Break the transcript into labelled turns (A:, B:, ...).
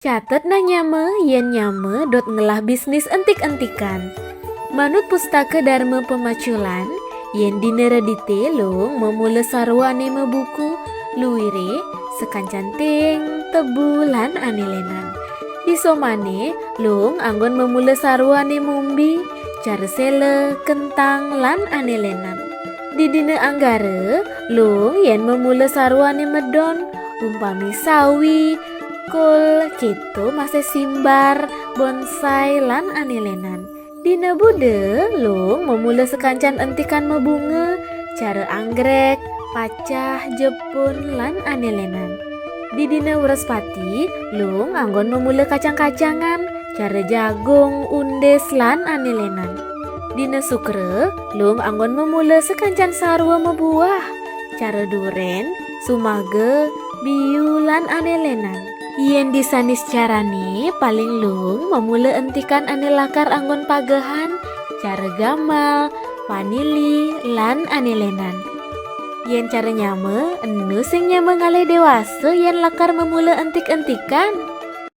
A: Catet na nyame, yen nyame dot ngelah bisnis entik-entikan. Manut pustaka Dharma Pemaculan, yen dina redite long memula sarwane mebuku, luire, sekancan ting, tebulan anelenan. Disomane long anggon memula sarwane mumbi, cara sele, kentang lan anelenan. Di dina anggara, long yen memula sarwane medon, umpami sawi, kol, keto, mase simbar, bonsai, lan anelenan. Dina Bude, long memula sekancan entikan mebunga, cara anggrek, pacah, jepun, lan anelenan. Di dina Wrespati, long anggon memula kacang-kacangan, cara jagung, undes, lan anelenan. Dina Sukre, long anggon memula sekancan sarua mebuah, cara duren, sumage, biu, lan anelenan. Yen disanis carane paling lung memula entikan ane lakar anggon pagahan, cara gamal, vanili, lan anelenan. Yen cara nyame, enu sing nyame ngale dewasa yen lakar memula entik-entikan.